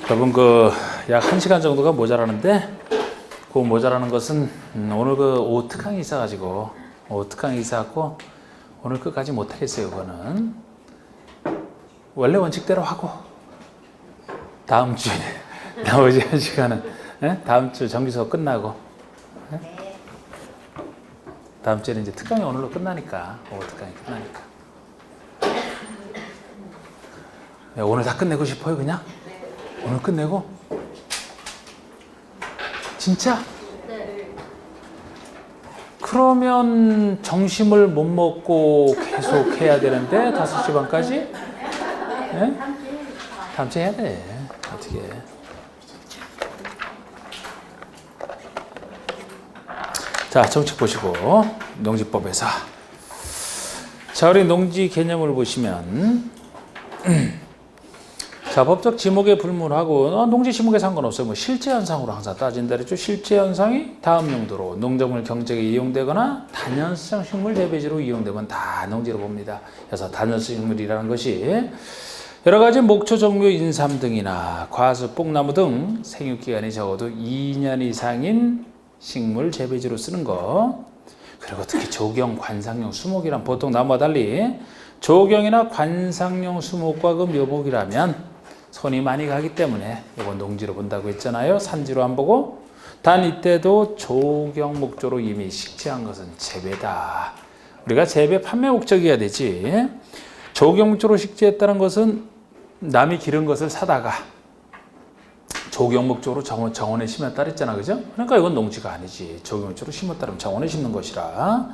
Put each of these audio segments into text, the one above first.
여러분 약 1시간 정도가 모자라는데 그 모자라는 것은 오늘 오후 특강이 있어가지고 오늘 끝까지 못하겠어요. 그거는 원래 원칙대로 하고 다음 주에 나머지 1시간은 다음 주 정기수업 끝나고 다음 주에는 이제 특강이 오늘로 끝나니까 오후 특강이 끝나니까 오늘 다 끝내고 싶어요 그냥? 오늘 끝내고? 진짜? 그러면 점심을 못 먹고 계속 해야 되는데 5시 반까지? 네? 다음 주에 해야 돼. 어떻게 해. 자, 정책 보시고 농지법에서 자, 우리 농지 개념을 보시면 자, 법적 지목에 불문하고 농지 지목에 상관없어요. 뭐 실제 현상으로 항상 따진다 그랬죠. 실제 현상이 다음 용도로 농작물 경작에 이용되거나 단연성 식물 재배지로 이용되면 다 농지로 봅니다. 그래서 단연성 식물이라는 것이 여러 가지 목초, 종묘, 인삼 등이나 과수, 뽕나무 등 생육기간이 적어도 2년 이상인 식물 재배지로 쓰는 거. 그리고 특히 조경, 관상용, 수목이란 보통 나무와 달리 조경이나 관상용 수목과 그 묘목이라면 손이 많이 가기 때문에 이건 농지로 본다고 했잖아요. 산지로 안 보고. 단 이때도 조경 목조로 이미 식재한 것은 재배다. 우리가 재배 판매 목적이어야 되지. 조경 목조로 식재했다는 것은 남이 기른 것을 사다가 조경 목조로 정원에 심었다 그랬잖아. 그죠? 그러니까 이건 농지가 아니지. 조경 목조로 심었다면 정원에 심는 것이라.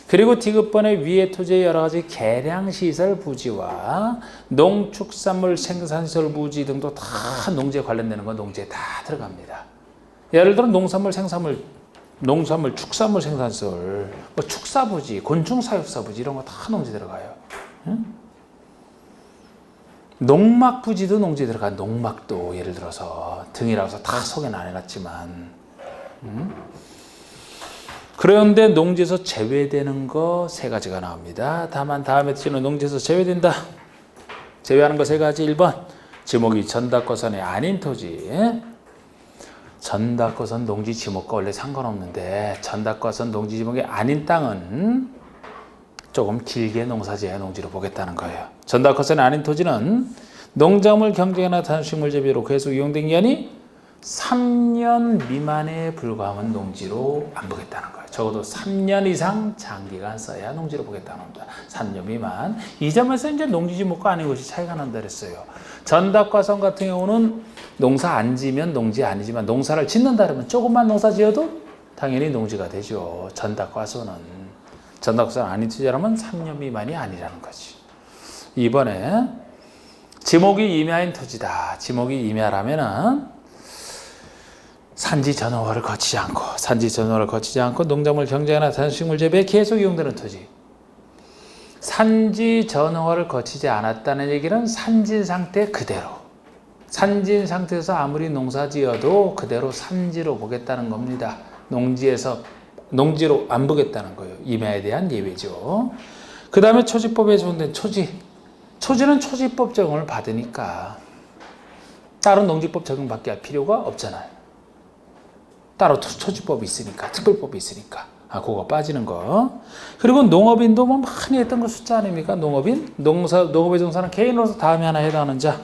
그리고 디귿번의 위의 토지의 여러 가지 개량시설 부지와 농축산물 생산시설 부지 등도 다 농지에 관련되는 건 농지에 다 들어갑니다. 예를 들어 농산물, 축산물 생산시설, 뭐 축사부지, 곤충사육사부지 이런 거 다 농지 들어가요. 응? 농막부지도 농지에 들어가. 농막도 예를 들어서 등이라고 해서 다 소개는 안 해놨지만 그런데 농지에서 제외되는 거 3가지가 나옵니다. 다만 다음에 쓰는 농지에서 제외된다. 제외하는 거 3가지. 1번 지목이 전답거선이 아닌 토지. 전답거선 농지 지목과 원래 상관없는데 전답거선 농지 지목이 아닌 땅은 조금 길게 농사지어야 농지로 보겠다는 거예요. 전답거선이 아닌 토지는 농작물 경작이나 단식물 재배로 계속 이용된 기간이 3년 미만에 불과하면 농지로 안 보겠다는 거예요. 적어도 3년 이상 장기간 써야 농지로 보겠다는 겁니다. 3년 미만. 이 점에서 이제 농지 지목과 아닌 것이 차이가 난다 그랬어요. 전답과선 같은 경우는 농사 안 지면 농지 아니지만 농사를 짓는다 그러면 조금만 농사 지어도 당연히 농지가 되죠. 전답과선은. 전답과선 아닌 투자라면 3년 미만이 아니라는 거지. 이번에 지목이 임야인 토지다. 지목이 임야라면은 산지 전허를 거치지 않고 농작물 경작이나 단식물 재배에 계속 이용되는 토지. 산지 전허를 거치지 않았다는 얘기는 산진 상태 그대로. 산진 상태에서 아무리 농사 지어도 그대로 산지로 보겠다는 겁니다. 농지로 안 보겠다는 거예요. 임야에 대한 예외죠. 그 다음에 초지법에 적용된 초지. 초지는 초지법 적용을 받으니까 다른 농지법 적용밖에 할 필요가 없잖아요. 따로 초지법이 있으니까, 특별법이 있으니까. 그거 빠지는 거. 그리고 농업인도 뭐 많이 했던 거 숫자 아닙니까? 농업인? 농업에 종사는 개인으로서 다음에 하나 해당하는 자.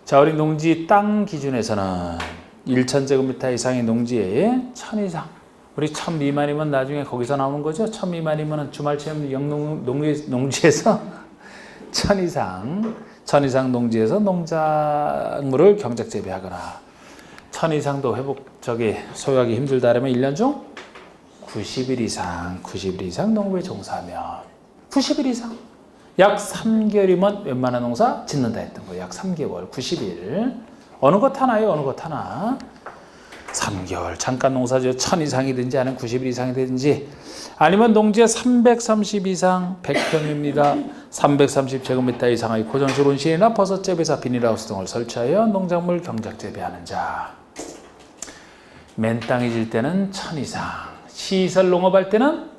자, 우리 농지 땅 기준에서는 1,000제곱미터 이상의 농지에 1,000 이상. 우리 1,000 미만이면 나중에 거기서 나오는 거죠? 1,000 미만이면 주말체험 농지에서 1,000 이상 농지에서 농작물을 경작 재배하거나 1,000 이상도 소유하기 힘들다면 1년 중 90일 이상 농업에 종사하면 90일 이상 약 3개월이면 웬만한 농사 짓는다 했던 거예요. 약 3개월, 90일. 어느 것 하나 3개월 잠깐 농사지어 1,000 이상이든지 아니면 90일 이상이든지 아니면 농지에 330 이상 100평입니다. 330제곱미터 이상의 고정식 온실이나 버섯 재배사 비닐하우스 등을 설치하여 농작물 경작 재배하는 자. 맨 땅이 질 때는 1,000 이상, 시설 농업할 때는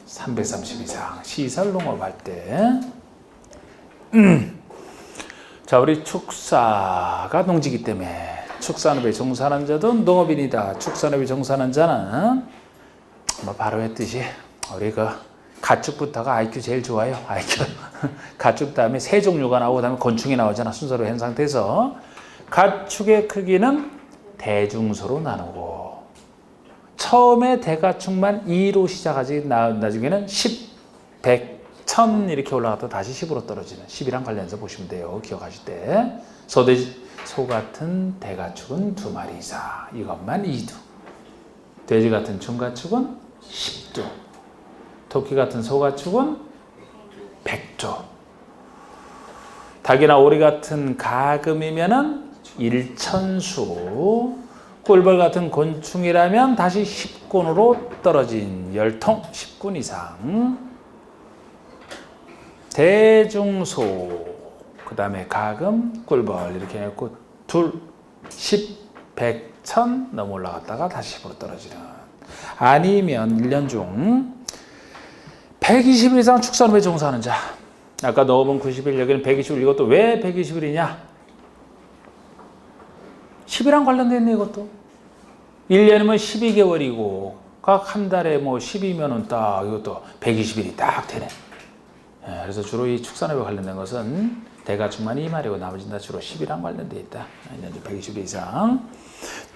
330 이상, 시설 농업할 때 자, 우리 축사가 농지기 때문에 축산업에 종사하는 자도 농업인이다. 축산업에 종사하는 자는 뭐 바로 했듯이 우리 그 가축부터가 IQ 제일 좋아요. IQ. 가축 다음에 새 종류가 나오고 그다음에 곤충이 나오잖아. 순서로 한 상태에서 가축의 크기는 대중소로 나누고 처음에 대가축만 2로 시작하지 나중에는 10, 100, 1000 이렇게 올라갔다 다시 10으로 떨어지는 10이랑 관련해서 보시면 돼요. 기억하실 때 소 같은 대가축은 2마리 이상 이것만 2두 돼지 같은 중가축은 10두 토끼 같은 소가축은 100두 닭이나 오리 같은 가금이면은 1천수 꿀벌 같은 곤충이라면 다시 10군으로 떨어진 열통 10군 이상 대중소 그 다음에 가금 꿀벌 이렇게 해놓고 10, 100, 1000 넘어 올라갔다가 다시 10으로 떨어지는 아니면 1년 중 120일 이상 축산업에 종사하는 자 아까 넣어본 90일 여기는 120일 이것도 왜 120일이냐 10이랑 관련되어 있네 이것도 1년이면 12개월이고 각 한 달에 뭐 10이면은 딱 이것도 120일이 딱 되네 그래서 주로 이 축산업에 관련된 것은 대가축만 2마리고 나머지는 다 주로 10이랑 관련되어 있다 1년 중 120일 이상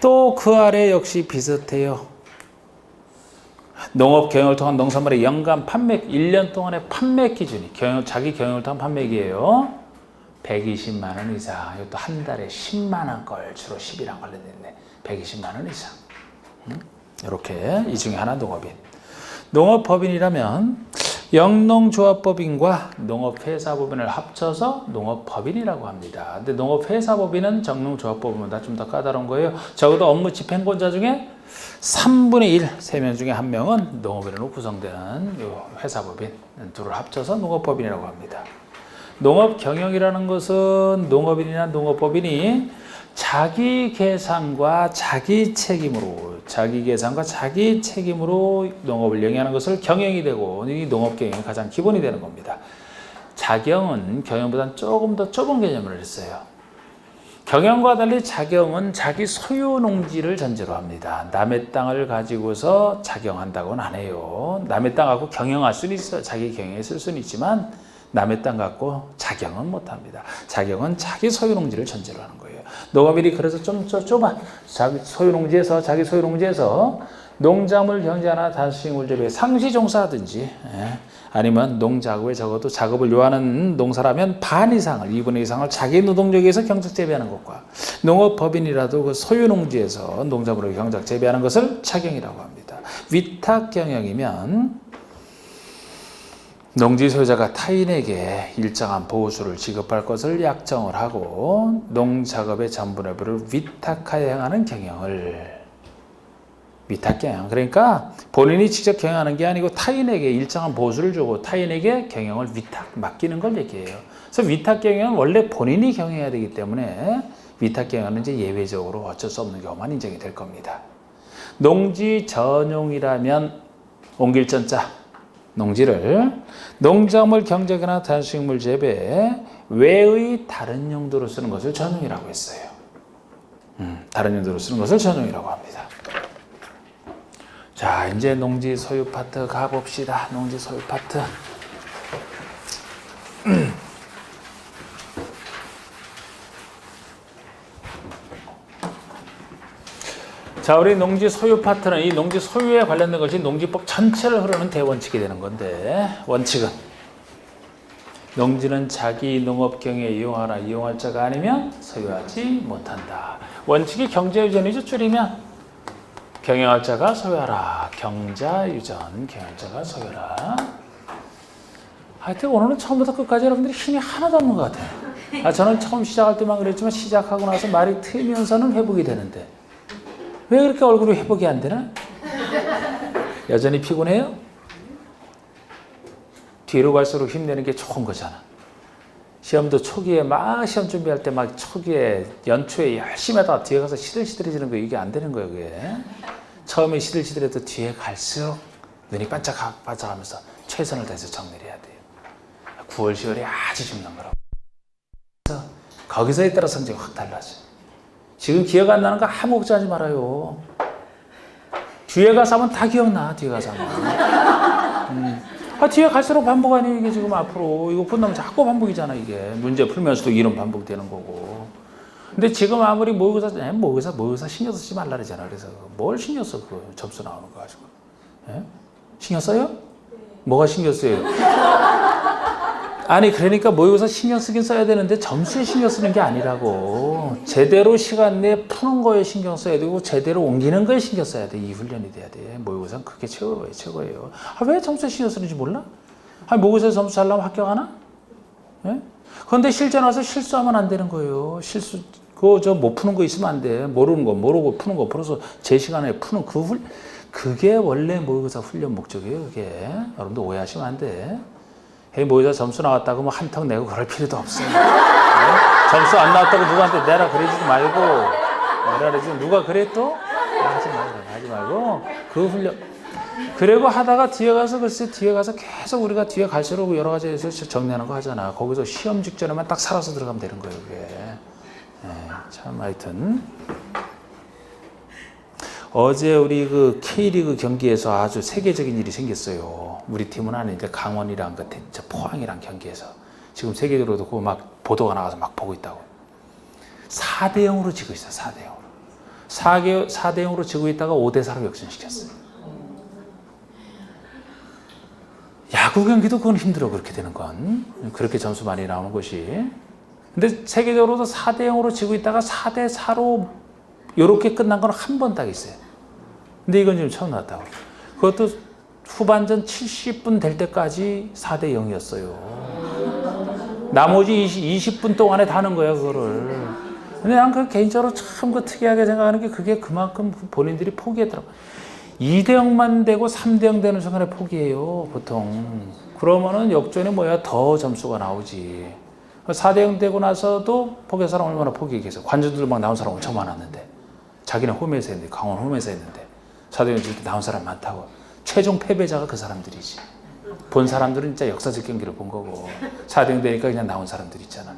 또 그 아래 역시 비슷해요 농업 경영을 통한 농산물의 연간 판매 1년 동안의 판매 기준이 자기 경영을 통한 판매기예요 120만 원 이상 이것도 한 달에 10만 원 걸 주로 10이랑 관련됐네 120만 원 이상 이렇게 이 중에 하나 농업인 농업법인이라면 영농조합법인과 농업회사법인을 합쳐서 농업법인이라고 합니다. 근데 농업회사법인은 영농조합법인보다 좀 더 까다로운 거예요. 적어도 업무 집행권자 중에 3분의 1, 3명 중에 1명은 농업인으로 구성되는 회사법인 둘을 합쳐서 농업법인이라고 합니다. 농업경영이라는 것은 농업인이나 농업법인이 자기 계산과 자기 책임으로 농업을 영위하는 것을 경영이 되고 이 농업 경영이 가장 기본이 되는 겁니다. 자경은 경영보다는 조금 더 좁은 개념을 했어요. 경영과 달리 자경은 자기 소유 농지를 전제로 합니다. 남의 땅을 가지고서 자경한다고는 안 해요. 남의 땅 갖고 경영할 수는 있어요. 자기 경영에 쓸 수는 있지만 남의 땅 갖고 자경은 못합니다. 자경은 자기 소유 농지를 전제로 하는 거예요. 농업인이 그래서 좀 좁아. 자기 소유 농지에서 농작물 경제하나 단수식물 재배 상시 종사하든지 아니면 농작업에 적어도 작업을 요하는 농사라면 반 이상을 2분의 2상을 자기 노동력에서 경작 재배하는 것과 농업법인이라도 그 소유 농지에서 농작물을 경작 재배하는 것을 차경이라고 합니다. 위탁 경영이면 농지 소유자가 타인에게 일정한 보수를 지급할 것을 약정을 하고 농작업의 전부 여부를 위탁하여 행하는 경영을 위탁경영 그러니까 본인이 직접 경영하는 게 아니고 타인에게 일정한 보수를 주고 타인에게 경영을 맡기는 걸 얘기해요. 그래서 위탁경영은 원래 본인이 경영해야 되기 때문에 위탁경영은 이제 예외적으로 어쩔 수 없는 경우만 인정이 될 겁니다. 농지 전용이라면 옮길 전자 농지를 농작물 경작이나 단수식물 재배 외의 다른 용도로 쓰는 것을 전용이라고 했어요. 다른 용도로 쓰는 것을 전용이라고 합니다. 자, 이제 농지 소유 파트 가봅시다. 농지 소유 파트. 자, 우리 농지 소유 파트는 이 농지 소유에 관련된 것이 농지법 전체를 흐르는 대원칙이 되는 건데 원칙은 농지는 자기 농업 경영에 이용하나 이용할 자가 아니면 소유하지 못한다. 원칙이 경자유전이죠. 줄이면 경영할 자가 소유하라. 경자유전, 경영할 자가 소유하라. 하여튼 오늘은 처음부터 끝까지 여러분들이 힘이 하나도 없는 것 같아요. 저는 처음 시작할 때만 그랬지만 시작하고 나서 말이 트이면서는 회복이 되는데 왜 그렇게 얼굴이 회복이 안 되나? 여전히 피곤해요? 뒤로 갈수록 힘내는 게 좋은 거잖아. 시험도 초기에 막 시험 준비할 때 막 초기에 연초에 열심히 하다가 뒤에 가서 시들시들해지는 거 이게 안 되는 거예요. 그게. 처음에 시들시들해도 뒤에 갈수록 눈이 반짝반짝하면서 최선을 다해서 정리를 해야 돼요. 9월, 10월이 아주 중요한 거라고. 그래서 거기서에 따라 성적이 확 달라져. 지금 기억 안 나는 거 아무 걱정하지 말아요. 뒤에 가서 하면 다 기억나. 뒤에 가서 하면. 뒤에 갈수록 반복 아니에요. 이게 지금 앞으로. 이거 끝나면 자꾸 반복이잖아. 이게. 문제 풀면서도 이런 반복되는 거고. 근데 지금 아무리 모의고사 신경 쓰지 말라 그러잖아. 그래서 뭘 신경 써? 그 점수 나오는 거 가지고. 예? 신경 써요? 뭐가 신경 써요? 아니 그러니까 모의고사 신경 쓰긴 써야 되는데 점수에 신경 쓰는 게 아니라고. 제대로 시간 내에 푸는 거에 신경 써야 되고 제대로 옮기는 거에 신경 써야 돼. 이 훈련이 돼야 돼. 모의고사는 그게 최고예요. 왜 점수에 신경 쓰는지 몰라? 모의고사에 점수 잘 나오면 합격하나? 예? 그런데 실전 와서 실수하면 안 되는 거예요. 그거 못 푸는 거 있으면 안 돼. 모르는 거 모르고 푸는 거 풀어서 제 시간에 푸는 그게 원래 모의고사 훈련 목적이에요. 그게 여러분들 오해하시면 안 돼. 모의고사 점수 나왔다고 뭐 한턱 내고 그럴 필요도 없어요. 네? 점수 안 나왔다고 누구한테 내라 그러지도 말고 누가 그래 또? 하지 말고 그 훈련 그리고 하다가 뒤에 가서 계속 우리가 뒤에 갈수록 여러 가지에서 정리하는 거 하잖아. 거기서 시험 직전에만 딱 살아서 들어가면 되는 거예요. 그게. 네, 참 하여튼 어제 우리 그 K리그 경기에서 아주 세계적인 일이 생겼어요. 우리 팀은 아닌데 강원이랑 포항이랑 경기에서 지금 세계적으로도 그거 막 보도가 나가서 막 보고 있다고. 4대 0으로 지고 있어요. 4대 0으로. 4대 0으로 지고 있다가 5대 4로 역전시켰어요. 야구 경기도 그건 힘들어. 그렇게 되는 건. 그렇게 점수 많이 나오는 것이. 근데 세계적으로도 4대 0으로 지고 있다가 4대 4로 이렇게 끝난 건 한 번 딱 있어요. 근데 이건 지금 처음 나왔다고. 그것도 후반전 70분 될 때까지 4대 0이었어요. 나머지 20분 동안에 다는 거야, 그거를. 근데 난 그 개인적으로 참 특이하게 생각하는 게 그게 그만큼 본인들이 포기했더라고. 2대 0만 되고 3대 0 되는 순간에 포기해요, 보통. 그러면은 역전이 더 점수가 나오지. 4대 0 되고 나서도 포기한 사람 얼마나 포기했겠어. 관중들 막 나온 사람 엄청 많았는데. 자기는 홈에서 했는데, 강원 홈에서 했는데. 4대 0 질 때 나온 사람 많다고. 최종 패배자가 그 사람들이지. 본 사람들은 진짜 역사적 경기를 본 거고. 4대 0 되니까 그냥 나온 사람들 있잖아.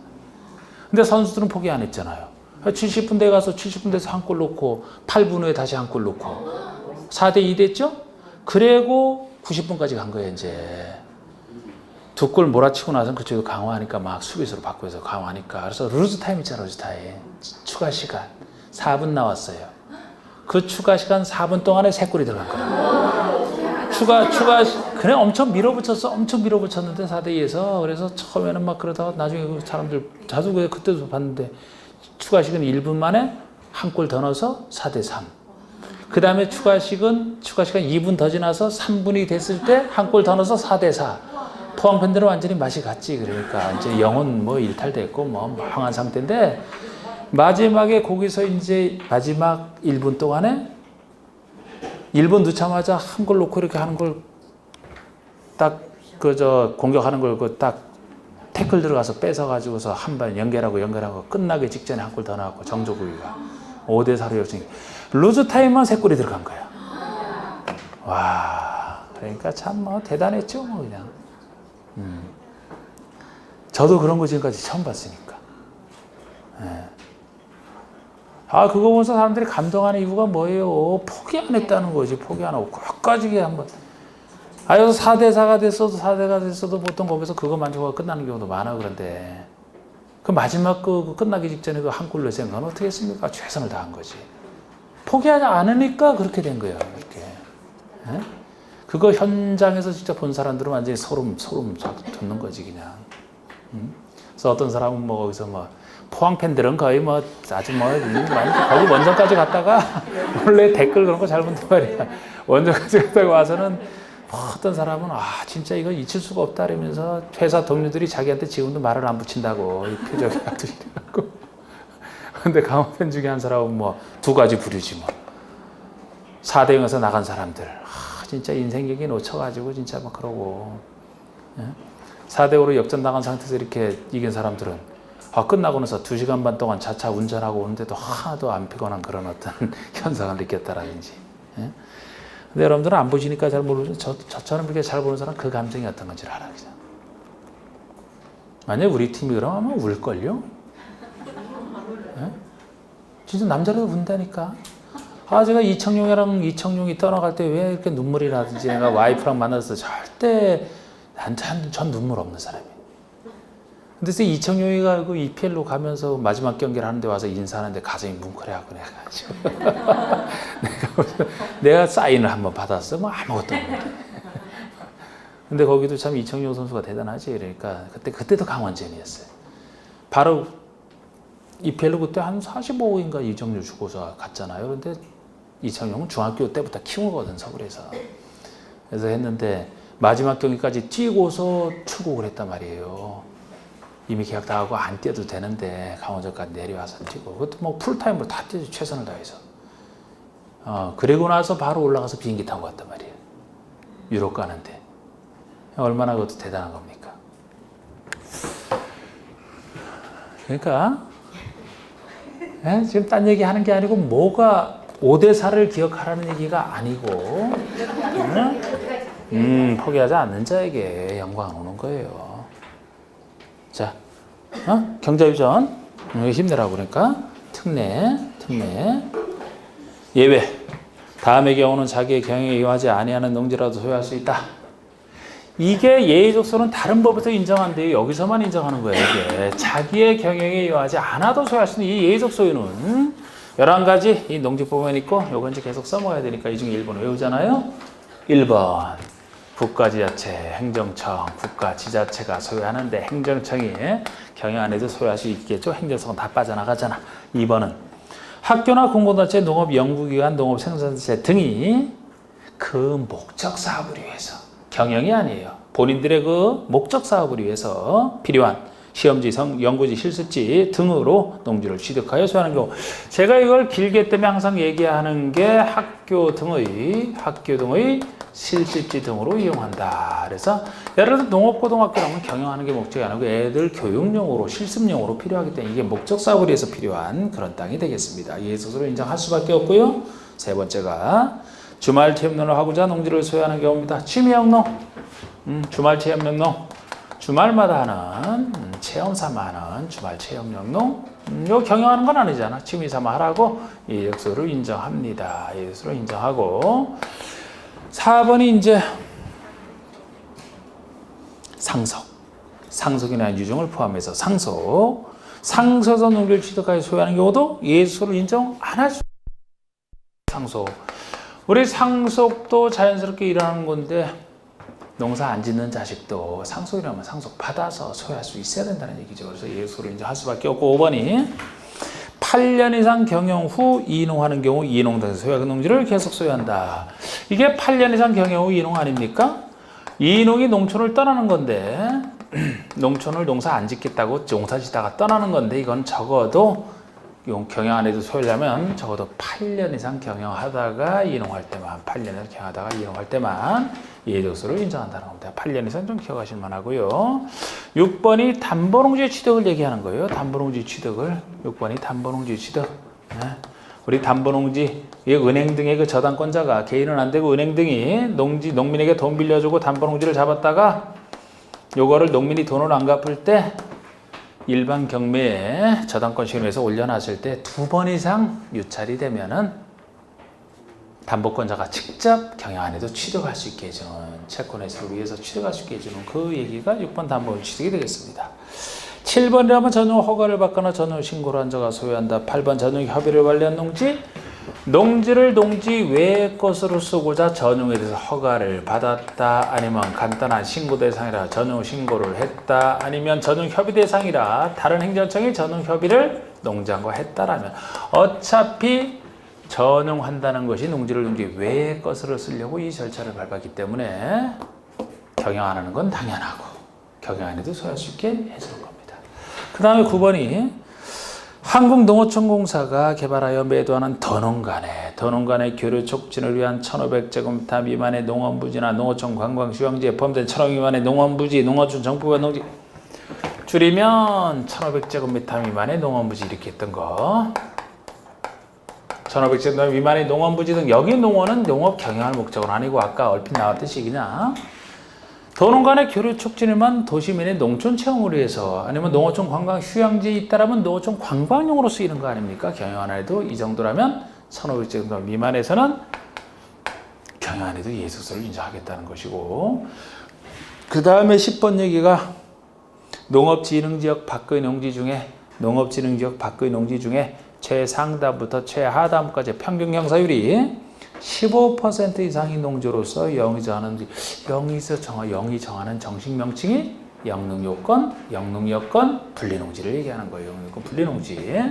근데 선수들은 포기 안 했잖아요. 70분대 가서 70분대에서 한 골 넣고 8분 후에 다시 한 골 넣고 4대 2 됐죠? 그리고 90분까지 간 거예요. 이제 두 골 몰아치고 나서는 그쪽도 강화하니까 막 수비수로 바꾸어서 강화하니까. 그래서 루즈타임 있잖아. 루즈타임. 추가 시간 4분 나왔어요. 그 추가 시간 4분 동안에 3골이 들어간 거예요. 그냥 엄청 밀어붙였는데 4대 2에서. 그래서 처음에는 막 그러다가 나중에 그 사람들 자주 그때도 봤는데 추가 시간 1분 만에 한 골 더 넣어서 4대 3. 그 다음에 추가 시간 2분 더 지나서 3분이 됐을 때 한 골 더 넣어서 4대 4. 포항 팬들은 완전히 맛이 갔지. 그러니까 이제 영혼 일탈됐고 망한 상태인데 마지막에 거기서 이제 마지막 1분 동안에 1분 넣자마자 한 골 넣고 이렇게 하는 걸 딱 공격하는 걸 딱 태클 들어가서 뺏어가지고서 한 발 연결하고 끝나기 직전에 한 골 더 나왔고 정조국이가 5대 4로 역전. 루즈 타임만 3골이 들어간 거야. 와, 그러니까 참 대단했죠, 그냥. 저도 그런 거 지금까지 처음 봤으니까. 네. 그거 보면서 사람들이 감동하는 이유가 뭐예요? 포기 안 했다는 거지. 포기 안 하고 끝까지 한번. 여기서 4대 4가 됐어도 보통 거기서 그거 만족하고 끝나는 경우도 많아. 그런데 그 마지막 끝나기 직전에 그 한 골 넣을 생각은 어떻게 했습니까? 최선을 다한 거지. 포기하지 않으니까 그렇게 된 거야. 이렇게. 네? 그거 현장에서 직접 본 사람들은 완전히 소름 돋는 거지, 그냥. 그래서 어떤 사람은 거기서 포항 팬들은 거의 아주 거기 원정까지 갔다가 원래 댓글 그런 거 잘 본단 말이야. 원정까지 갔다가 와서는 어떤 사람은 진짜 이거 잊힐 수가 없다 이러면서 회사 동료들이 자기한테 지금도 말을 안 붙인다고 이 표정이 아주 이래갖고. 근데 강원 팬 중에 한 사람은 2가지 부류지 4대 0에서 나간 사람들. 진짜 인생 얘기 놓쳐가지고 진짜 그러고. 4대 5로 역전당한 상태에서 이렇게 이긴 사람들은 끝나고 나서 2시간 반 동안 자차 운전하고 오는데도 하나도 안 피곤한 그런 어떤 현상을 느꼈다라든지. 근데 여러분들은 안 보시니까 잘 모르죠. 저처럼 이렇게 잘 보는 사람 그 감정이 어떤 건지를 알아. 만약에 우리 팀이 그러면 아마 울걸요? 진짜 남자라도 운다니까. 아, 제가 이청용이 떠나갈 때 왜 이렇게 눈물이 나든지 내가 와이프랑 만나서 절대 전 눈물 없는 사람이에요. 근데 이청용이가 그 EPL로 가면서 마지막 경기를 하는데 와서 인사하는데 가슴이 뭉클해하고 내가 사인을 한번 받았어. 뭐 아무것도 없는데. 근데 거기도 참 이청용 선수가 대단하지. 그러니까 그때도 강원전이었어요. 바로 EPL로 그때 한 45억인가 이적료 주고서 갔잖아요. 근데 이청용은 중학교 때부터 키우거든, 서울에서. 그래서 했는데 마지막 경기까지 뛰고서 출국을 했단 말이에요. 이미 계약 다 하고 안 뛰어도 되는데 강원전까지 내려와서 뛰고, 그것도 뭐 풀타임으로 다 뛰지, 최선을 다해서. 그리고 나서 바로 올라가서 비행기 타고 갔단 말이에요. 유럽 가는데. 얼마나 그것도 대단한 겁니까? 그러니까 지금 딴 얘기 하는 게 아니고 뭐가 5대4를 기억하라는 얘기가 아니고 포기하지 않는 자에게 영광 오는 거예요. 자, 경자유전 힘내라고. 그러니까 특례 예외. 다음의 경우는 자기의 경영에 이용하지 아니하는 농지라도 소유할 수 있다. 이게 예의적소는 다른 법에서 인정한대요. 여기서만 인정하는 거예요. 이게 자기의 경영에 이용하지 않아도 소유할 수 있는 이 예의적 소유는 11가지 이 농지법에는 있고, 요건 이제 계속 써먹어야 되니까 이 중에 1번 외우잖아요. 1번 국가지자체, 행정청, 국가지자체가 소유하는데 행정청이 경영 안 해도 소유할 수 있겠죠. 행정성은 다 빠져나가잖아. 2번은 학교나 공공단체, 농업연구기관, 농업생산체 등이 그 목적 사업을 위해서, 경영이 아니에요. 본인들의 그 목적 사업을 위해서 필요한 시험지, 연구지, 실습지 등으로 농지를 취득하여 소유하는 경우. 제가 이걸 길게 때문에 항상 얘기하는 게 학교 등의 실습지 등으로 이용한다. 그래서 예를 들어 농업고등학교라면 경영하는 게 목적이 아니고 애들 교육용으로, 실습용으로 필요하기 때문에 이게 목적 사업을 위해서 필요한 그런 땅이 되겠습니다. 이에 있어서 인정할 수밖에 없고요. 세 번째가 주말 체험농을 하고자 농지를 소유하는 경우입니다. 취미영농, 주말 체험영농, 주말마다 하는 체험 삼아 하는 주말 체험영농. 이거 경영하는 건 아니잖아. 취미 삼아 하라고 이력서를 인정합니다. 이력서를 인정하고. 4번이 이제 상속이나 유증을 포함해서 상속에서 농지를 취득하여 소유하는 경우도 예수를 인정 안 할 수. 상속. 우리 상속도 자연스럽게 일어나는 건데 농사 안 짓는 자식도 상속이라면 상속 받아서 소유할 수 있어야 된다는 얘기죠. 그래서 예수를 인정할 수밖에 없고. 5번이 8년 이상 경영 후 이농하는 경우 이농 등에서 소유한 농지를 계속 소유한다. 이게 8년 이상 경영 후 이농 아닙니까? 이농이 농촌을 떠나는 건데 농촌을 농사 안 짓겠다고 농사 짓다가 떠나는 건데, 이건 적어도 경영 안 해도 소유하려면 적어도 8년 이상 경영하다가 이농할 때만, 8년을 경영하다가 이농할 때만 예적소를 인정한다는 겁니다. 8년 이상 좀 기억하실 만하고요. 6번이 담보농지 취득을 얘기하는 거예요. 담보농지 취득을. 6번이 담보농지 취득. 우리 담보농지, 은행 등의 그 저당권자가, 개인은 안 되고 은행 등이 농민에게 돈 빌려주고 담보농지를 잡았다가 요거를 농민이 돈을 안 갚을 때 일반 경매에 저당권 시험에서 올려놨을 때 2번 이상 유찰이 되면은 담보권자가 직접 경영 안 해도 취득할 수 있게 해주는, 채권 해소를 위해서 취득할 수 있게 해주는 그 얘기가 6번 담보 취득이 되겠습니다. 7번이라면 전용 허가를 받거나 전용 신고를 한 자가 소유한다. 8번 전용 협의를 관리한 농지를 농지 외의 것으로 쓰고자 전용에 대해서 허가를 받았다. 아니면 간단한 신고 대상이라 전용 신고를 했다. 아니면 전용 협의 대상이라 다른 행정청이 전용 협의를 농장과 했다라면 어차피 전용한다는 것이 농지를 농지 외의 것으로 쓰려고 이 절차를 밟았기 때문에 경영 안 하는 건 당연하고 경영 안 해도 소유할 수 있게 해주는 겁니다. 그 다음에 9번이 한국농어촌공사가 개발하여 매도하는 더농간의 교류 촉진을 위한 1,500제곱미터 미만의 농원부지나 농어촌 관광휴양지에 포함된 1,000억 미만의 농원부지, 농어촌 정부가 농지, 줄이면 1,500제곱미터 미만의 농원부지 이렇게 했던 거. 1,500제곱미터 미만의 농원부지 등, 여기 농원은 농업 경영할 목적은 아니고 아까 얼핏 나왔듯이 그냥 도농 간의 교류 촉진에만 도시민의 농촌 체험을 위해서 아니면 농어촌 관광 휴양지에 있다라면 농어촌 관광용으로 쓰이는 거 아닙니까? 경영 안에도 이 정도라면 1,500제곱미터 미만에서는 경영 안에도 예속세를 인정하겠다는 것이고, 그 다음에 10번 얘기가 농업진흥지역 밖의 농지 중에 농업진흥지역 밖의 농지 중에 최상단부터 최하단까지 평균 경사율이 15% 이상의 농지로서 영이 정하는 정식 명칭이 영농요건, 분리농지를 얘기하는 거예요. 영농요건, 분리농지.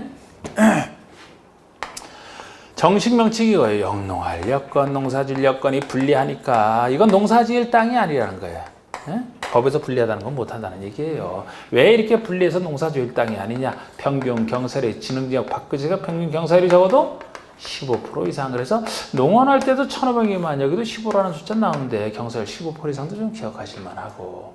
정식 명칭이 뭐예요? 영농할 여건, 농사질 여건이 분리하니까 이건 농사지을 땅이 아니라는 거예요. 예? 법에서 분리하다는 건 못한다는 얘기예요. 왜 이렇게 분리해서 농사지을 땅이 아니냐? 평균 경사율이 진흥지역 밖의지가 평균 경사율이 적어도 15% 이상. 그래서 농원할 때도 1,500이면 여기도 15라는 숫자 나오는데 경사율 15% 이상도 좀 기억하실 만하고,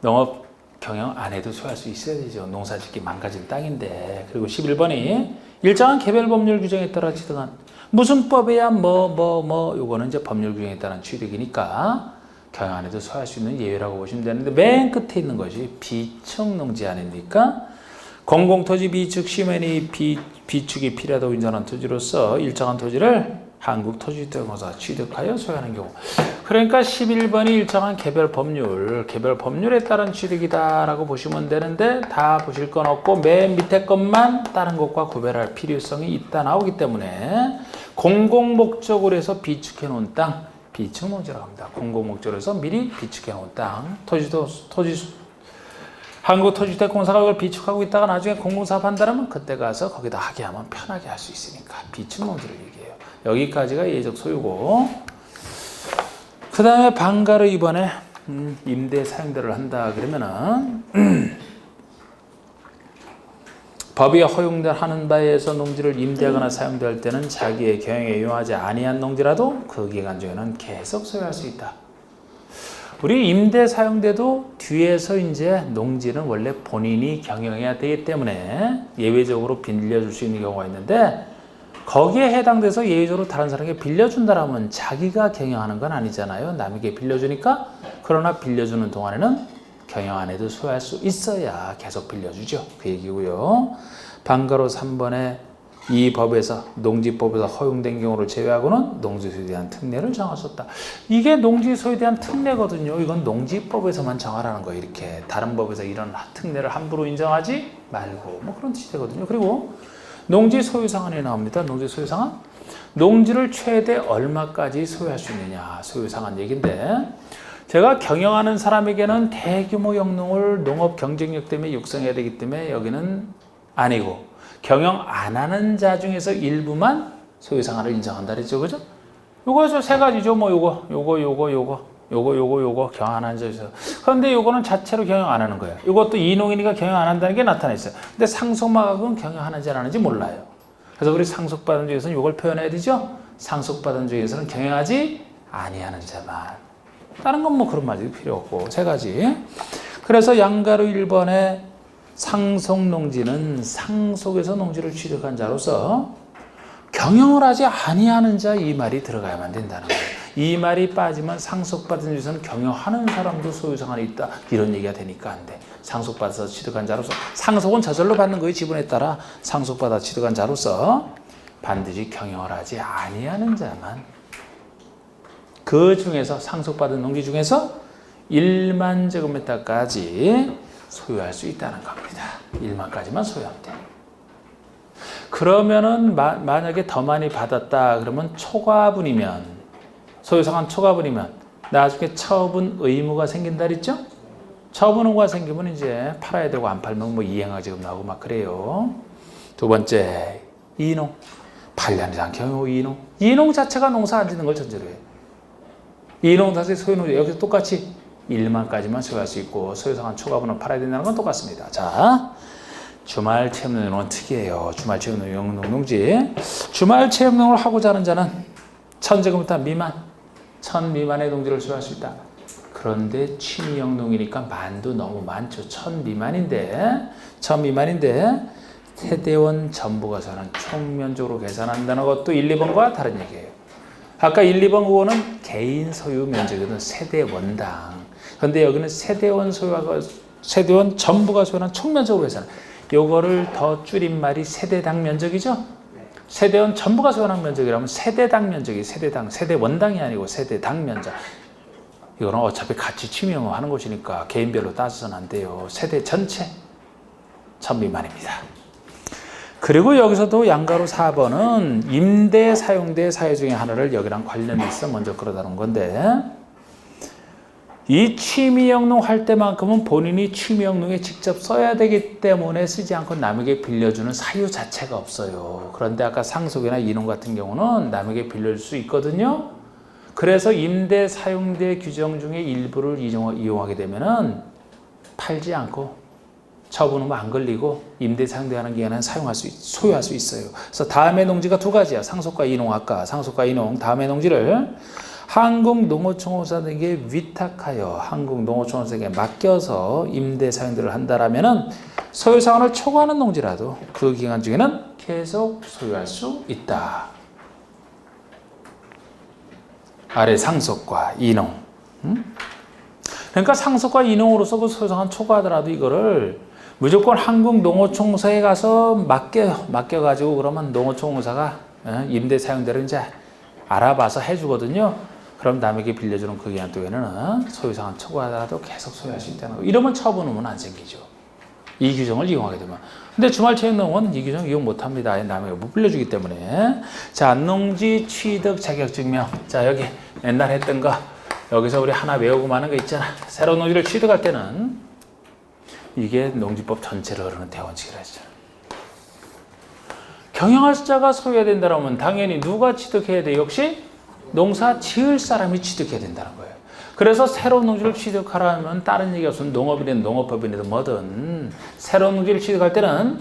농업 경영 안 해도 소유할 수 있어야 되죠. 농사짓기 망가진 땅인데. 그리고 11번이 일정한 개별 법률 규정에 따라 취득한 무슨 법에야 요거는 이제 법률 규정에 따른 취득이니까 경영 안 해도 소유할 수 있는 예외라고 보시면 되는데, 맨 끝에 있는 것이 비축 농지 아닙니까? 공공토지 비축 시민이 비축이 필요하다고 인정한 토지로서 일정한 토지를 한국토지주택공사 취득하여 소유하는 경우. 그러니까 11번이 일정한 개별 법률에 따른 취득이다라고 보시면 되는데, 다 보실 건 없고 맨 밑에 것만 다른 것과 구별할 필요성이 있다 나오기 때문에 공공목적으로 해서 비축해 놓은 땅, 비축농지라고 합니다. 공공목적으로 해서 미리 비축해 놓은 땅, 한국토지주택공사가 그걸 비축하고 있다가 나중에 공공사업 한다면 그때 가서 거기다 하게 하면 편하게 할 수 있으니까 비축농지를 얘기해요. 여기까지가 예적 소유고, 그 다음에 방가로 이번에 임대 사용대를 한다 그러면은 법이 허용하는 바에 의해서 농지를 임대하거나 사용될 때는 자기의 경영에 유용하지 아니한 농지라도 그 기간 중에는 계속 소유할 수 있다. 우리 임대 사용대도 뒤에서 이제 농지는 원래 본인이 경영해야 되기 때문에 예외적으로 빌려줄 수 있는 경우가 있는데, 거기에 해당돼서 예외적으로 다른 사람에게 빌려준다라면 자기가 경영하는 건 아니잖아요. 남에게 빌려주니까. 그러나 빌려주는 동안에는 경영 안 해도 소유할 수 있어야 계속 빌려주죠. 그 얘기고요. 방가로 3번에 이 법에서 농지법에서 허용된 경우를 제외하고는 농지소유에 대한 특례를 정하셨다. 이게 농지소유에 대한 특례거든요. 이건 농지법에서만 정하라는 거예요. 이렇게 다른 법에서 이런 특례를 함부로 인정하지 말고 그런 뜻이 되거든요. 그리고 농지소유상한이 나옵니다. 농지소유상한, 농지를 최대 얼마까지 소유할 수 있느냐, 소유상한 얘기인데, 제가 경영하는 사람에게는 대규모 영농을 농업 경쟁력 때문에 육성해야 되기 때문에 여기는 아니고, 경영 안 하는 자 중에서 일부만 소유상한을 인정한다 그랬죠. 그죠? 요거 세 가지죠. 요거 경영 안 하는 자 있어요. 그런데 요거는 자체로 경영 안 하는 거예요. 이것도 이농이니까 경영 안 한다는 게 나타나 있어요. 근데 상속마각은 경영 하는지 안 하는지 몰라요. 그래서 우리 상속받은 중에서는 요걸 표현해야 되죠. 상속받은 중에서는 경영하지 아니하는 자만. 다른 건 그런 말이 필요 없고, 세 가지. 그래서 양가로 1번에 상속농지는 상속에서 농지를 취득한 자로서 경영을 하지 아니하는 자, 이 말이 들어가야만 된다는 거예요. 이 말이 빠지면 상속받은 중에서는 경영하는 사람도 소유상한이 있다, 이런 얘기가 되니까 안 돼. 상속받아서 취득한 자로서, 상속은 저절로 받는 거예요. 지분에 따라. 상속받아 취득한 자로서 반드시 경영을 하지 아니하는 자만, 그 중에서 상속받은 농지 중에서 1만 제곱미터까지 소유할 수 있다는 겁니다. 1만까지만 소유하면 돼. 그러면은 만약에 더 많이 받았다 그러면 초과분이면, 소유상한 초과분이면 나중에 처분 의무가 생긴다 그랬죠? 처분 의무가 생기면 이제 팔아야 되고, 안 팔면 이행하지금 나오고 막 그래요. 두 번째, 이농. 8년 이상 경유 이농. 이농 자체가 농사 안 짓는 걸 전제로 해요. 이농 자체 소유농지, 여기서 똑같이 1만까지만 소유할 수 있고, 소유상한 초과분은 팔아야 된다는 건 똑같습니다. 자, 주말 체험농은 특이해요. 주말 체험농 농지. 주말 체험농을 하고자 하는 자는 1000제곱미터 미만, 1000 미만의 농지를 소유할 수 있다. 그런데 취미형 농이니까 만도 너무 많죠. 1000 미만인데 세대원 전부가 소유하는 총면적으로 계산한다는 것도 1, 2번과 다른 얘기예요. 아까 1, 2번 그거는 개인 소유 면적이거든. 세대 원당. 그런데 여기는 세대원 소유하고 세대원 전부가 소유한 총면적으로 해서는 요거를 더 줄임말이 세대당 면적이죠. 세대원 전부가 소유한 면적이라면 세대당 면적이 세대당, 세대 원당이 아니고 세대당 면적. 이거는 어차피 같이 취명하는 것이니까 개인별로 따져서는 안 돼요. 세대 전체 1000미만입니다. 그리고 여기서도 양가로 4번은 임대, 사용대, 사유 중에 하나를 여기랑 관련이 있어 먼저 끌어다놓은 건데 이 취미영농 할 때만큼은 본인이 취미영농에 직접 써야 되기 때문에 쓰지 않고 남에게 빌려주는 사유 자체가 없어요. 그런데 아까 상속이나 이농 같은 경우는 남에게 빌려줄 수 있거든요. 그래서 임대, 사용대 규정 중에 일부를 이용하게 되면은 팔지 않고 처분은 안 걸리고 임대, 사용대하는 기간은 소유할 수 있어요. 그래서 다음의 농지가 두 가지야. 상속과 이농 아까 상속과 이농 다음의 농지를 한국농어총회사 등에게 위탁하여 한국농어총회사에게 맡겨서 임대, 사용대를 한다라면은 소유상환을 초과하는 농지라도 그 기간 중에는 계속 소유할 수 있다. 아래 상속과 이농. 그러니까 상속과 이농으로서 그 소유상환 초과하더라도 이거를 무조건 한국농어총회사에 가서 맡겨가지고 그러면 농어총회사가 임대, 사용대를 이제 알아봐서 해주거든요. 그럼 남에게 빌려주는 그 기간 동안에는 소유상환 초과하더라도 계속 소유할 수 있다는 거. 이러면 처분은 안 생기죠. 이 규정을 이용하게 되면. 근데 주말체육농은 이 규정 이용 못합니다. 남에게 못 빌려주기 때문에. 자, 농지 취득 자격증명. 자, 여기 옛날 했던 거 여기서 우리 하나 외우고 마는 거 있잖아. 새로운 농지를 취득할 때는 이게 농지법 전체를 흐르는 대원칙이라 했잖아. 경영할 자가 소유해야 된다면 당연히 누가 취득해야 돼? 역시 농사 지을 사람이 취득해야 된다는 거예요. 그래서 새로운 농지를 취득하려면 다른 얘기가 없으면 농업이든 농업법인이든 뭐든 새로운 농지를 취득할 때는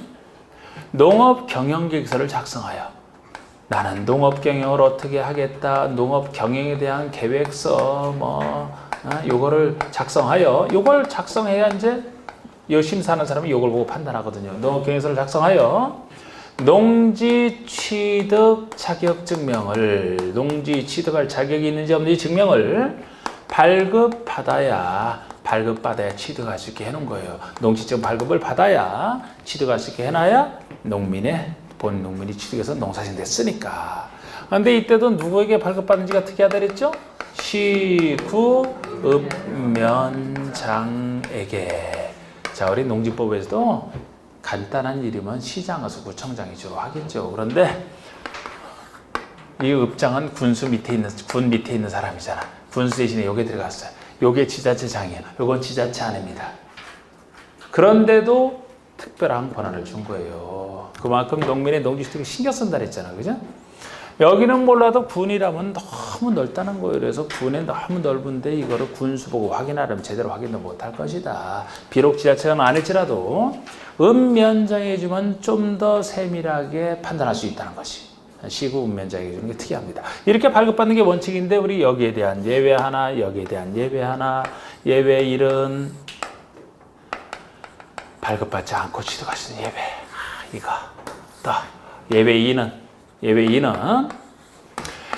농업 경영계획서를 작성하여 나는 농업 경영을 어떻게 하겠다, 농업 경영에 대한 계획서 요거를 작성하여 요걸 작성해야 이제 열심히 사는 사람이 요걸 보고 판단하거든요. 농업 경영서를 작성하여 농지 취득 자격 증명을 농지 취득할 자격이 있는지 없는지 증명을 발급받아야 취득할 수 있게 해놓은 거예요. 농지증 발급을 받아야 취득할 수 있게 해놔야 본 농민이 취득해서 농사짓는 데 쓰니까. 그런데 이때도 누구에게 발급받은지가 특이하다 그랬죠? 시구읍면장에게. 자, 우리 농지법에서도 간단한 일이면 시장에서 구청장이 주로 하겠죠. 그런데 이 읍장은 군 밑에 있는 사람이잖아. 군수 대신에 여기 들어갔어요. 요게 지자체장이에요. 요건 지자체 아닙니다. 그런데도 특별한 권한을 준 거예요. 그만큼 농민의 농지취득에 신경 쓴다 그랬잖아. 그죠? 여기는 몰라도 군이라면 너무 넓다는 거예요. 그래서 군에 너무 넓은데 이거를 군수 보고 확인하려면 제대로 확인도 못할 것이다. 비록 지자체가 안 했지라도 읍면장에 주면 좀 더 세밀하게 판단할 수 있다는 것이 시구 읍면장에 주는 게 특이합니다. 이렇게 발급받는 게 원칙인데 우리 여기에 대한 예외 하나, 여기에 대한 예외 하나, 예외 1은 발급받지 않고 취득할 수 있는 예외. 이거. 또 예외 2는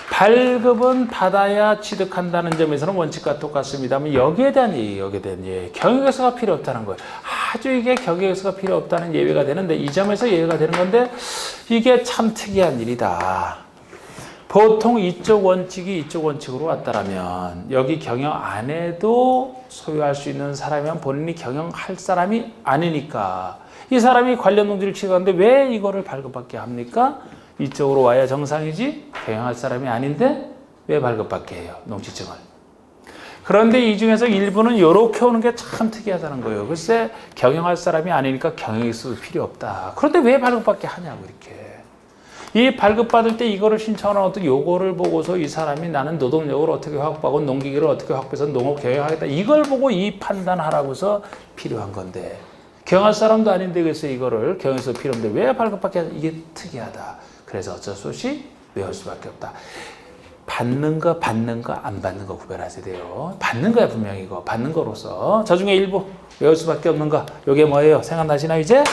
발급은 받아야 취득한다는 점에서는 원칙과 똑같습니다만 여기에 대한 예외, 경영계획서가 필요 없다는 거예요. 아주 이게 경영계획서가 필요 없다는 예외가 되는데 이 점에서 예외가 되는 건데 이게 참 특이한 일이다. 보통 이쪽 원칙이 이쪽 원칙으로 왔다라면 여기 경영 안 해도 소유할 수 있는 사람이면 본인이 경영할 사람이 아니니까 이 사람이 관련 농지를 취득하는데 왜 이거를 발급받게 합니까? 이쪽으로 와야 정상이지 경영할 사람이 아닌데 왜 발급받게 해요? 농지증을. 그런데 이 중에서 일부는 이렇게 오는 게 참 특이하다는 거예요. 글쎄 경영할 사람이 아니니까 경영일서도 필요 없다. 그런데 왜 발급받게 하냐고 이렇게. 이 발급받을 때 이거를 신청하는 어떤 요거를 보고서 이 사람이 나는 노동력을 어떻게 확보하고 농기계를 어떻게 확보해서 농업 경영하겠다. 이걸 보고 이 판단하라고서 필요한 건데 경영할 사람도 아닌데 그래서 이거를 경영에서 필요 없는데 왜 발급받게 하냐. 이게 특이하다. 그래서 어쩔 수 없이 외울 수밖에 없다. 받는 거, 안 받는 거 구별하셔야 돼요. 받는 거야, 분명히 이거. 받는 거로서. 저 중에 일부 외울 수밖에 없는 거. 요게 뭐예요? 생각나시나요, 이제?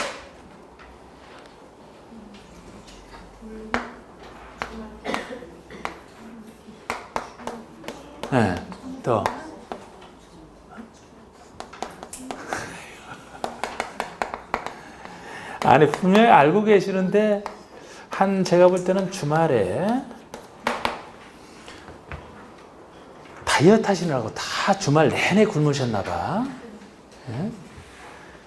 아니 분명히 알고 계시는데 제가 볼 때는 주말에 다이어트 하시느라고 다 주말 내내 굶으셨나 봐. 예?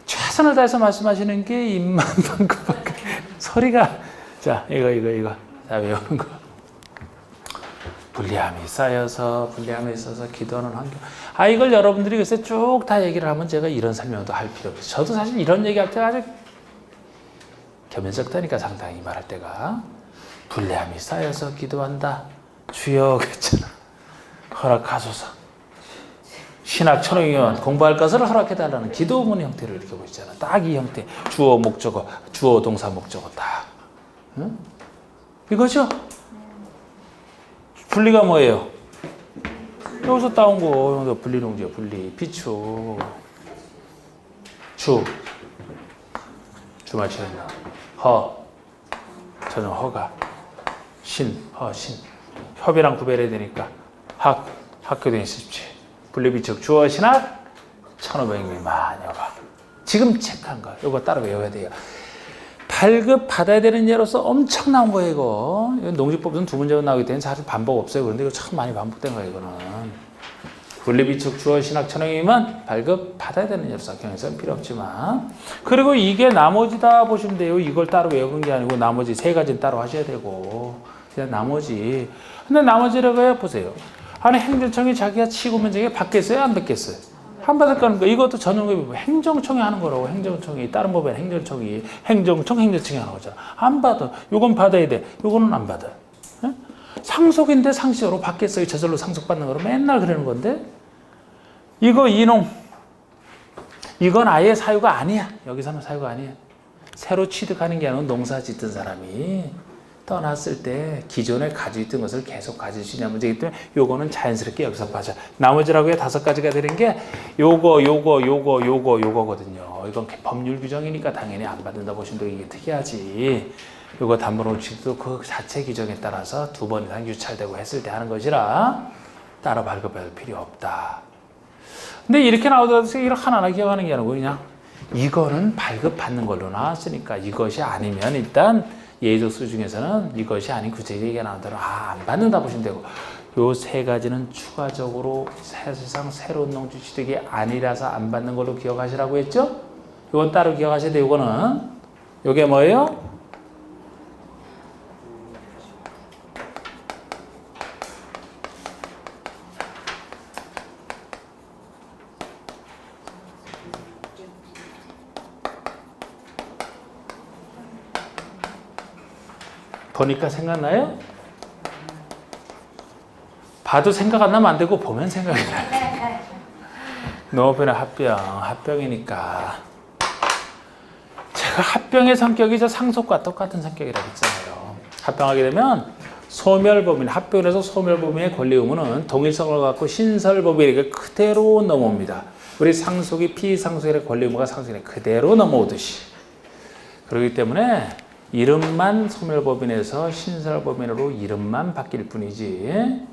최선을 다해서 말씀하시는 게 입만 방긋방긋 소리가. 자 이거 자 외우는 거. 불리함이 쌓여서 불리함에 있어서 기도하는 환경. 이걸 여러분들이 글쎄 쭉 다 얘기를 하면 제가 이런 설명도 할 필요 없어요. 저도 사실 이런 얘기할 때가 아주 겸연쩍다니까 상당히 말할 때가. 불리함이 쌓여서 기도한다. 주여 그랬잖아. 허락하소서. 신학 천억이면 공부할 것을 허락해달라는 기도문 형태를 이렇게 보이잖아. 딱 이 형태. 주어 목적어, 주어 동사 목적어 딱. 응? 이거죠? 분리가 뭐예요? 여기서 따온 거. 분리농지요. 분리. 비추. 주말처럼. 저는 허가. 신. 협이랑 구별해야 되니까. 학교에 있으십시오. 분리비축 주어 신학 1500명 마녀가. 지금 체크한 거. 이거 따로 외워야 돼요. 발급 받아야 되는 예로서 엄청 나온 거예요, 이거. 농지법은 두 문제만 나오기 때문에 사실 반복 없어요. 그런데 이거 참 많이 반복된 거예요, 이거는. 분리비축 주어 신학 천형이면 발급 받아야 되는 예로서 경영서는 필요 없지만. 그리고 이게 나머지다 보시면 돼요. 이걸 따로 외우는 게 아니고 나머지 세 가지는 따로 하셔야 되고. 그냥 나머지. 근데 나머지라고 해 보세요. 아니 행정청이 자기가 치고 면적에 받겠어요? 안 받겠어요? 안 받을 거는 거. 이것도 전용법이 행정청이 하는 거라고. 행정청이 다른 법에 행정청이 행정청이 하는 거잖아. 안 받아. 요건 받아야 돼. 요거는 안 받아. 에? 상속인데 상시로 받겠어요? 저절로 상속받는 거로 맨날 그러는 건데. 이거 이농. 이건 아예 사유가 아니야. 여기서는 사유가 아니야. 새로 취득하는 게 아니고 농사 짓던 사람이 떠났을 때 기존에 가지고 있던 것을 계속 가질 수 있냐 문제이기 때문에 요거는 자연스럽게 여기서 빠져. 나머지라고 해 5가지가 되는 게 요거거든요. 이건 법률 규정이니까 당연히 안 받는다 보시면 되게 이게 특이하지. 요거 담보농지도 그 자체 규정에 따라서 2번 이상 유찰되고 했을 때 하는 것이라 따로 발급할 필요 없다. 근데 이렇게 나오더라도 이걸 하나하나 기억하는 게 아니고 그냥 이거는 발급받는 걸로 나왔으니까 이것이 아니면 일단 예의적 수 중에서는 이것이 아닌 구체적이게 나오더라도 안 받는다 보시면 되고, 요 3가지는 추가적으로 사실상 새로운 농지 취득이 아니라서 안 받는 걸로 기억하시라고 했죠? 이건 따로 기억하셔야 돼요. 이거는 요게 뭐예요? 보니까 생각나요? 봐도 생각 안 나면 안 되고 보면 생각이 나요. 농업이나 합병이니까. 제가 합병의 성격이 저 상속과 똑같은 성격이라고 했잖아요. 합병하게 되면 소멸법인, 합병을 해서 소멸법인의 권리 의무는 동일성을 갖고 신설법인에게 그대로 넘어옵니다. 우리 상속이 피상속의 권리 의무가 상속에 그대로 넘어오듯이. 그렇기 때문에 이름만 소멸법인에서 신설법인으로 이름만 바뀔 뿐이지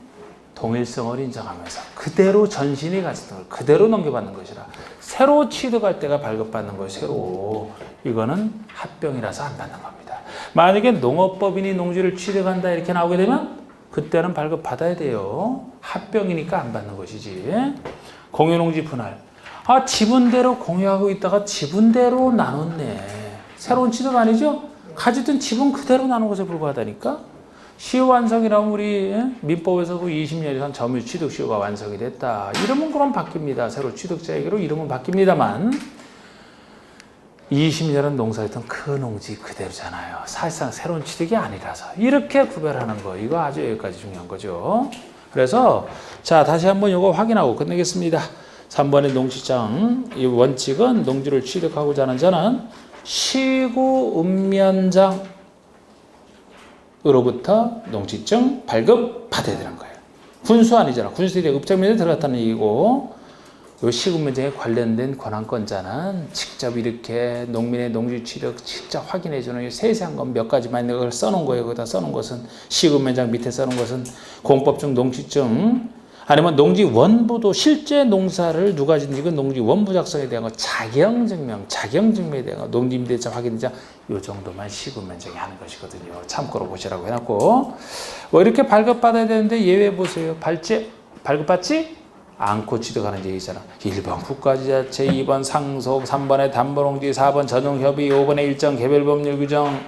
동일성을 인정하면서 그대로 전신이 같은 걸 그대로 넘겨받는 것이라. 새로 취득할 때가 발급받는 것이고 이거는 합병이라서 안 받는 겁니다. 만약에 농업법인이 농지를 취득한다 이렇게 나오게 되면 그때는 발급받아야 돼요. 합병이니까 안 받는 것이지. 공유농지 분할. 지분대로 공유하고 있다가 지분대로 나눴네. 새로운 취득 아니죠? 가지던 지분 그대로 나눈 것에 불과하다니까. 시효 완성이라면 우리 민법에서 그 20년 이상 점유 취득 시효가 완성이 됐다. 이름은 그럼 바뀝니다. 새로 취득자에게로 이름은 바뀝니다만 20년은 농사했던 그 농지 그대로잖아요. 사실상 새로운 취득이 아니라서 이렇게 구별하는 거. 이거 아주 여기까지 중요한 거죠. 그래서 자 다시 한번 이거 확인하고 끝내겠습니다. 3번의 농지장 이 원칙은 농지를 취득하고자 하는 자는 시구 읍면장으로부터 농지증 발급 받아야 되는 거예요. 군수 아니잖아. 군수에 읍장면에 들어갔다는 얘기고, 요 시구면장에 관련된 권한권자는 직접 이렇게 농민의 농지 취득 직접 확인해주는 세세한 건 몇 가지만 내가 써놓은 거예요. 거기다 써놓은 것은 시구면장 밑에 써놓은 것은 공법증 농지증 아니면 농지원부도 실제 농사를 누가 짓는지 그 농지원부 작성에 대한 거 자경증명에 대한 거 농지임대차 확인자 요 정도만 시군 면적이 하는 것이거든요. 참고로 보시라고 해놨고 뭐 이렇게 발급받아야 되는데 예외 보세요. 발급받지 않고 취득하는 얘기잖아. 1번 국가지자체, 2번 상속, 3번에 담보농지, 4번 전용협의, 5번에 일정 개별 법률 규정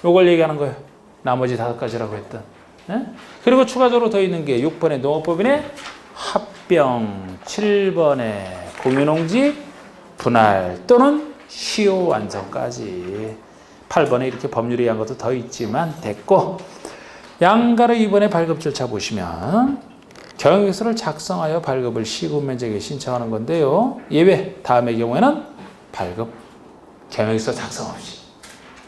요걸 얘기하는 거예요. 나머지 5가지라고 했던. 네? 그리고 추가적으로 더 있는 게 6번에 농업법인의 합병, 7번에 공유농지 분할 또는 시효 완성까지 8번에 이렇게 법률에 의한 것도 더 있지만 됐고 양가로 2번에 발급 절차 보시면 경영계획서를 작성하여 발급을 시군면적에 신청하는 건데요. 예외 다음의 경우에는 발급 경영계획서 작성 없이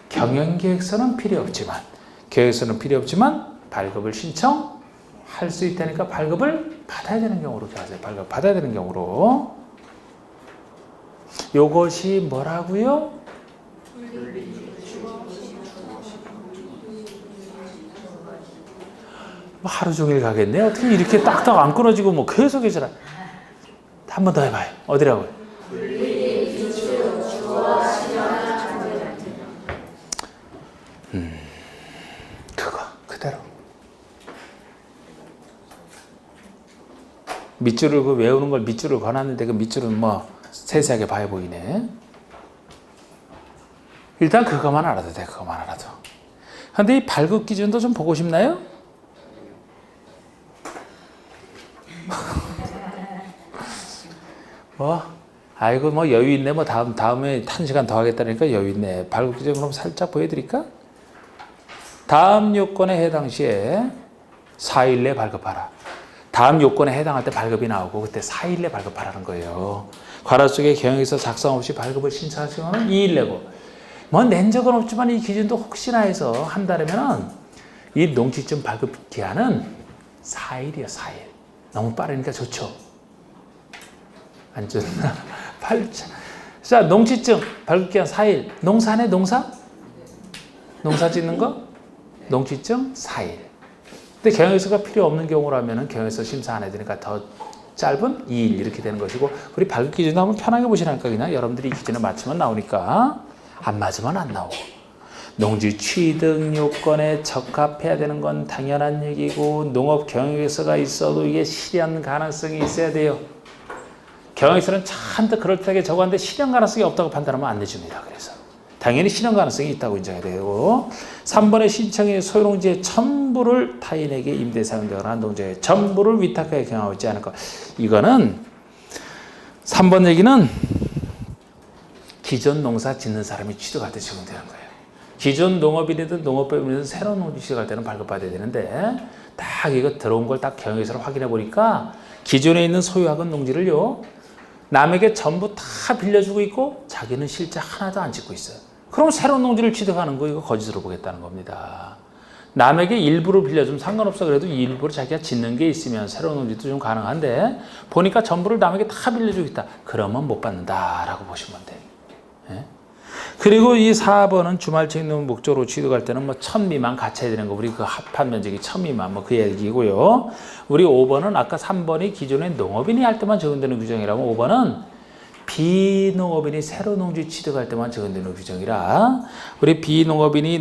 경영계획서는 필요 없지만 발급을 신청할 수 있다니까 발급을 받아야 되는 경우로 하세요. 발급 받아야 되는 경우로 요것이 뭐라고요? 하루 종일 가겠네. 어떻게 이렇게 딱딱 안 끊어지고 뭐 계속 해줘라. 한 번 더 해봐요. 어디라고요? 그거 그대로. 밑줄을 그 외우는 걸 밑줄을 권하는데 그 밑줄은 뭐 세세하게 봐야 보이네. 일단 그것만 알아도 돼. 그것만 알아도. 근데 이 발급 기준도 좀 보고 싶나요? 아이고 뭐 여유 있네. 뭐 다음에 1시간 더 하겠다니까 여유 있네. 발급 기준 그럼 살짝 보여드릴까? 다음 요건에 해당 시에 4일 내 발급하라. 다음 요건에 해당할 때 발급이 나오고 그때 4일 내 발급하라는 거예요. 관할 속에 경영에서 작성 없이 발급을 신청하시는 경우는 2일 내고 뭐 낸 적은 없지만 이 기준도 혹시나 해서 한다면 이 농지증 발급 기한은 4일이요. 4일. 너무 빠르니까 좋죠. 안 좋나? 8차. 자, 농지증 발급기한 4일. 농사네, 농사? 농사 짓는 거? 농지증 4일. 근데 경영서가 필요 없는 경우라면 경영서 심사 안 해야 되니까 더 짧은 2일 이렇게 되는 것이고 우리 발급 기준도 한번 편하게 보시라니까 그냥 여러분들이 이 기준에 맞추면 나오니까 안 맞으면 안 나오고 농지 취득 요건에 적합해야 되는 건 당연한 얘기고 농업 경영서가 있어도 이게 실현 가능성이 있어야 돼요. 경영에서는 잔뜩 그럴듯하게 적었는데 실현 가능성이 없다고 판단하면 안 내줍니다. 그래서 당연히 실현 가능성이 있다고 인정해야 되고 3번의 신청의 소유농지의 전부를 타인에게 임대 사용되거나 한 농지의 전부를 위탁하여 경영하고 있지 않을 것. 이거는 3번 얘기는 기존 농사 짓는 사람이 취득할 때 적용되는 거예요. 기존 농업인이든 농업법인이든 새로운 농지 취득할 때는 발급받아야 되는데 딱 이거 들어온 걸 딱 경영에서 확인해 보니까 기존에 있는 소유하건 농지를요 남에게 전부 다 빌려주고 있고 자기는 실제 하나도 안 짓고 있어요. 그럼 새로운 농지를 취득하는 거 이거 거짓으로 보겠다는 겁니다. 남에게 일부를 빌려주면 상관없어. 그래도 일부를 자기가 짓는 게 있으면 새로운 농지도 좀 가능한데 보니까 전부를 남에게 다 빌려주고 있다. 그러면 못 받는다라고 보시면 돼요. 예? 그리고 이 4번은 주말책 있는 목적으로 취득할 때는 뭐 1000 미만 갖춰야 되는 거. 우리 그 합한 면적이 1000 미만 뭐 그 얘기고요. 우리 5번은 아까 3번이 기존에 농업인이 할 때만 적용되는 규정이라면 5번은 비농업인이 새로 농지 취득할 때만 적용되는 규정이라 우리 비농업인이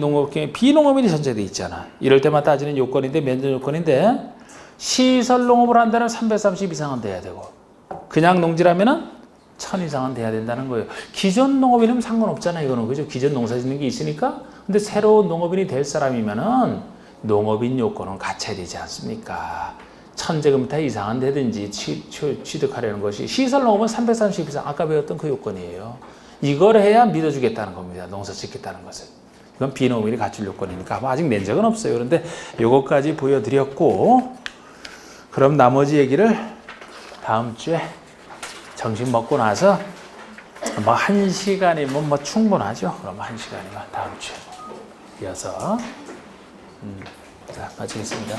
비농업인이 전제돼 있잖아. 이럴 때만 따지는 요건인데 면접 요건인데 시설 농업을 한다면 330 이상은 돼야 되고 그냥 농지라면은 1000 이상은 돼야 된다는 거예요. 기존 농업인이면 상관없잖아요. 이거는 그죠? 기존 농사 짓는 게 있으니까. 근데 새로운 농업인이 될 사람이면은 농업인 요건은 갖춰야 되지 않습니까? 1000제곱미터 이상은 되든지 취득하려는 것이 시설 농업은 330 이상 아까 배웠던 그 요건이에요. 이걸 해야 믿어주겠다는 겁니다. 농사 짓겠다는 것을. 이건 비농업인이 갖출 요건이니까 아직 낸 적은 없어요. 그런데 요것까지 보여드렸고 그럼 나머지 얘기를 다음 주에 점심 먹고 나서 뭐 1시간이면 뭐 충분하죠. 그럼 1시간이면 다음 주에 이어서 자, 마치겠습니다.